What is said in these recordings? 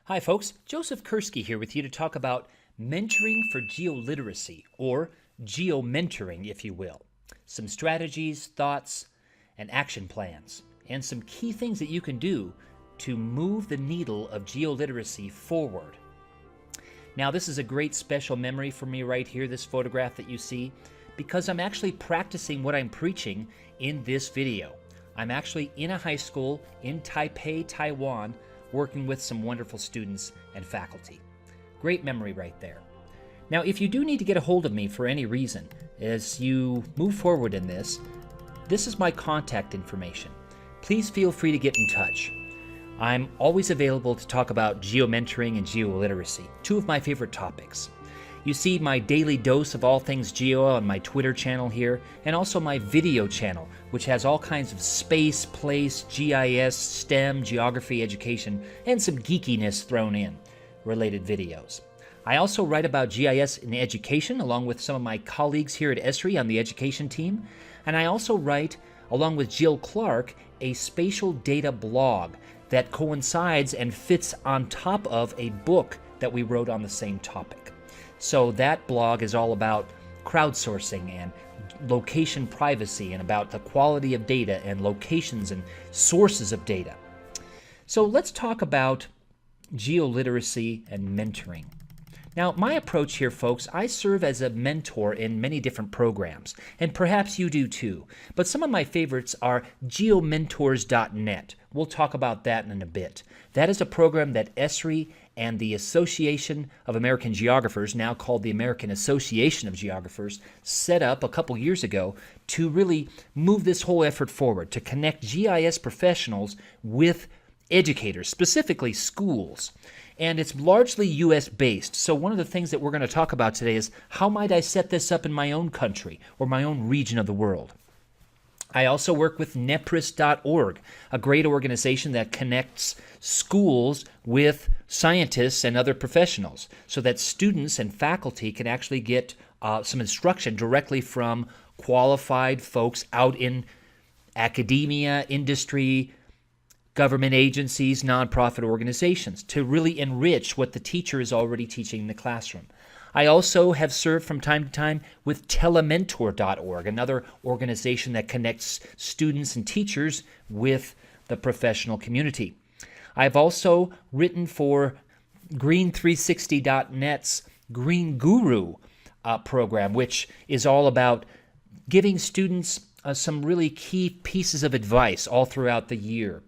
Hi folks, Joseph Kursky here with you to talk about mentoring for geoliteracy, or geomentoring if you will. Some strategies, thoughts, and action plans, and some key things that you can do to move the needle of geoliteracy forward. Now this is a great special memory for me right here, this photograph that you see, because I'm actually practicing what I'm preaching in this video. I'm actually in a high school in Taipei, Taiwan, working with some wonderful students and faculty. Great memory right there. Now, if you do need to get a hold of me for any reason, as you move forward in this is my contact information. Please feel free to get in touch. I'm always available to talk about geomentoring and geoliteracy, two of my favorite topics. You see my daily dose of all things geo on my Twitter channel here, and also my video channel, which has all kinds of space, place, GIS, STEM, geography, education, and some geekiness thrown in related videos. I also write about GIS in education along with some of my colleagues here at Esri on the education team, and I also write, along with Jill Clark, a spatial data blog that coincides and fits on top of a book that we wrote on the same topic. So that blog is all about crowdsourcing and location privacy and about the quality of data and locations and sources of data. So let's talk about geoliteracy and mentoring. Now, my approach here, folks, I serve as a mentor in many different programs, and perhaps you do too. But some of my favorites are geomentors.net. We'll talk about that in a bit. That is a program that Esri and the Association of American Geographers, now called the American Association of Geographers, set up a couple years ago to really move this whole effort forward, to connect GIS professionals with educators, specifically schools. And it's largely U.S. based. So one of the things that we're going to talk about today is how might I set this up in my own country or my own region of the world. I also work with nepris.org, a great organization that connects schools with scientists and other professionals so that students and faculty can actually get some instruction directly from qualified folks out in academia, industry, government agencies, nonprofit organizations to really enrich what the teacher is already teaching in the classroom. I also have served from time to time with telementor.org, another organization that connects students and teachers with the professional community. I've also written for Green360.net's Green Guru program, which is all about giving students some really key pieces of advice all throughout the year.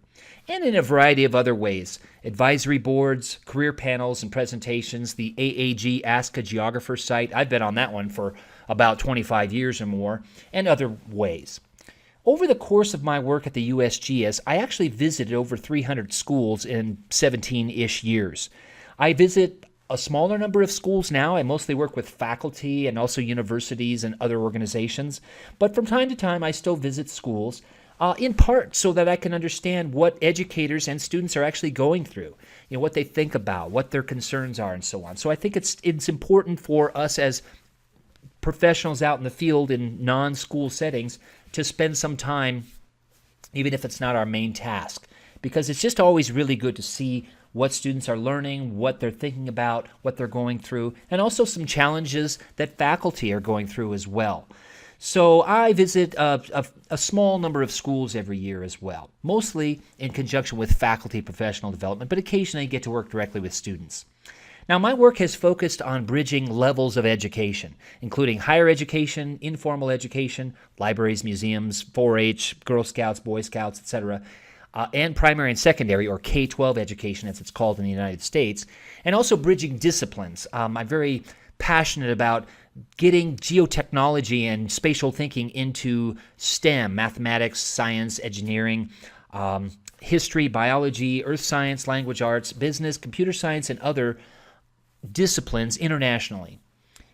And in a variety of other ways, advisory boards, career panels and presentations, the AAG Ask a Geographer site, I've been on that one for about 25 years or more, and other ways. Over the course of my work at the USGS, I actually visited over 300 schools in 17-ish years. I visit a smaller number of schools now. I mostly work with faculty and also universities and other organizations, but from time to time I still visit schools. In part so that I can understand what educators and students are actually going through, what they think about, what their concerns are, and so on. So I think it's important for us as professionals out in the field in non-school settings to spend some time, even if it's not our main task, because it's just always really good to see what students are learning, what they're thinking about, what they're going through, and also some challenges that faculty are going through as well. So I visit a small number of schools every year as well, mostly in conjunction with faculty professional development, but occasionally I get to work directly with students. Now, my work has focused on bridging levels of education, including higher education, informal education, libraries, museums, 4-H, Girl Scouts, Boy Scouts, etc., and primary and secondary, or K-12 education, as it's called in the United States, and also bridging disciplines. I'm very passionate about getting geotechnology and spatial thinking into STEM, mathematics, science, engineering, history, biology, earth science, language arts, business, computer science, and other disciplines internationally.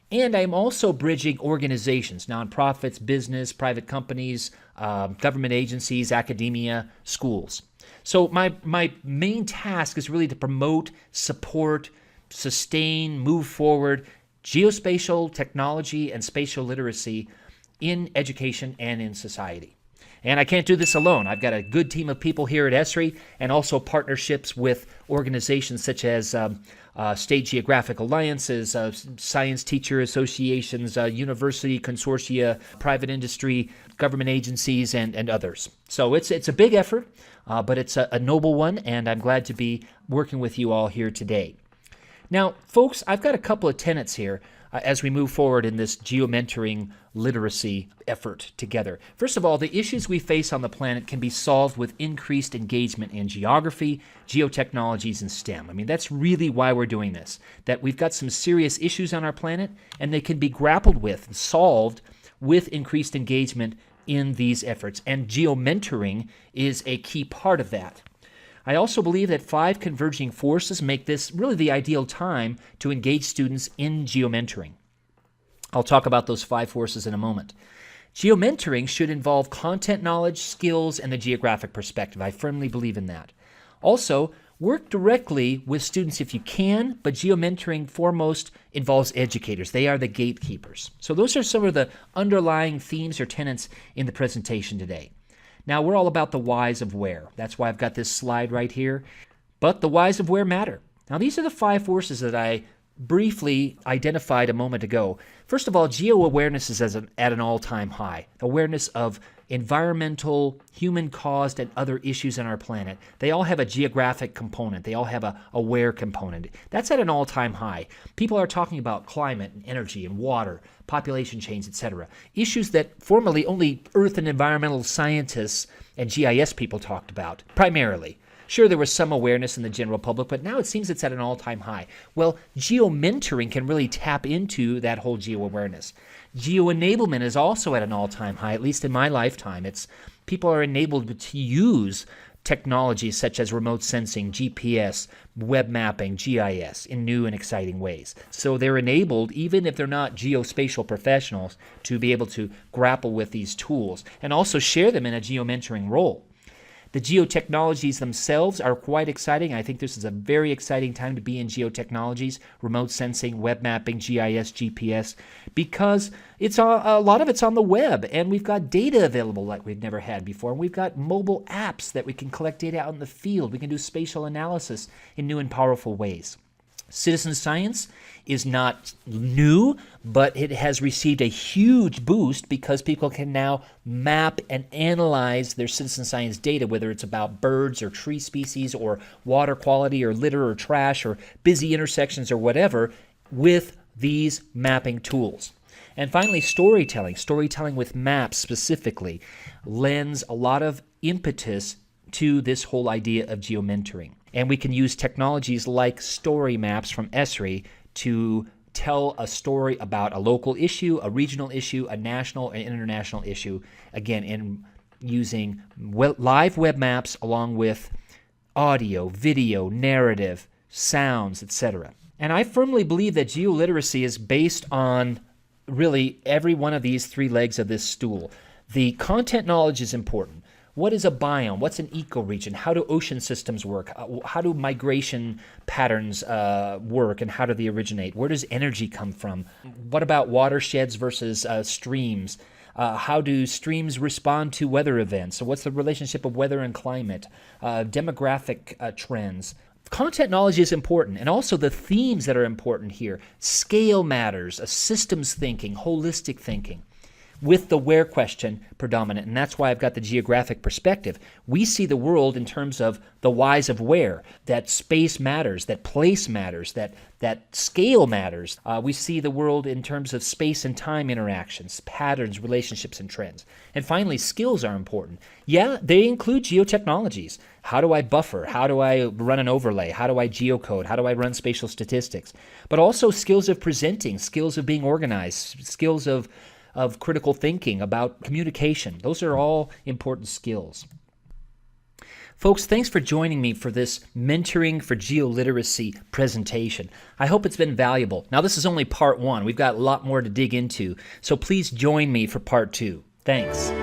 And I'm also bridging organizations, nonprofits, business, private companies, government agencies, academia, schools. So my main task is really to promote, support, sustain, move forward geospatial technology and spatial literacy in education and in society. And I can't do this alone. I've got a good team of people here at Esri and also partnerships with organizations such as State Geographic Alliances, science teacher associations, university consortia, private industry, government agencies, and others. So it's a big effort, but it's a noble one, and I'm glad to be working with you all here today. Now, folks, I've got a couple of tenets here as we move forward in this geomentoring literacy effort together. First of all, the issues we face on the planet can be solved with increased engagement in geography, geotechnologies, and STEM. I mean, that's really why we're doing this, that we've got some serious issues on our planet, and they can be grappled with and solved with increased engagement in these efforts. And geomentoring is a key part of that. I also believe that 5 converging forces make this really the ideal time to engage students in geomentoring. I'll talk about those 5 forces in a moment. Geomentoring should involve content knowledge, skills, and the geographic perspective. I firmly believe in that. Also, work directly with students if you can, but geomentoring foremost involves educators. They are the gatekeepers. So those are some of the underlying themes or tenets in the presentation today. Now, we're all about the whys of where. That's why I've got this slide right here. But the whys of where matter. Now, these are the 5 forces that I briefly identified a moment ago. First of all, geo-awareness is at an all-time high. Awareness of environmental, human-caused, and other issues on our planet. They all have a geographic component. They all have a aware component. That's at an all-time high. People are talking about climate and energy and water, population change, etc. Issues that formerly only earth and environmental scientists and GIS people talked about, primarily. Sure, there was some awareness in the general public, but now it seems it's at an all-time high. Well, geomentoring can really tap into that whole geo-awareness. Geo-enablement is also at an all-time high, at least in my lifetime. People are enabled to use technologies such as remote sensing, GPS, web mapping, GIS in new and exciting ways. So they're enabled, even if they're not geospatial professionals, to be able to grapple with these tools and also share them in a geomentoring role. The geotechnologies themselves are quite exciting. I think this is a very exciting time to be in geotechnologies, remote sensing, web mapping, GIS, GPS, because a lot of it's on the web, and we've got data available like we've never had before. And we've got mobile apps that we can collect data out in the field. We can do spatial analysis in new and powerful ways. Citizen science is not new, but it has received a huge boost because people can now map and analyze their citizen science data, whether it's about birds or tree species or water quality or litter or trash or busy intersections or whatever, with these mapping tools. And finally, storytelling with maps specifically, lends a lot of impetus to this whole idea of geomentoring. And we can use technologies like story maps from Esri to tell a story about a local issue, a regional issue, a national and international issue, again, in using live web maps along with audio, video, narrative, sounds, etc. And I firmly believe that geoliteracy is based on really every one of these 3 legs of this stool. The content knowledge is important. What is a biome? What's an ecoregion? How do ocean systems work? How do migration patterns work, and how do they originate? Where does energy come from? What about watersheds versus streams? How do streams respond to weather events? So what's the relationship of weather and climate? Demographic trends. Content knowledge is important, and also the themes that are important here. Scale matters, systems thinking, holistic thinking, with the where question predominant, and that's why I've got the geographic perspective. We see the world in terms of the whys of where, that space matters, that place matters, that scale matters. We see the world in terms of space and time interactions, patterns, relationships, and trends. And finally, skills are important. Yeah, they include geotechnologies. How do I buffer? How do I run an overlay? How do I geocode? How do I run spatial statistics? But also skills of presenting, skills of being organized, skills of critical thinking, about communication. Those are all important skills. Folks, thanks for joining me for this Mentoring for Geoliteracy presentation. I hope it's been valuable. Now, this is only part 1. We've got a lot more to dig into, so please join me for part 2. Thanks.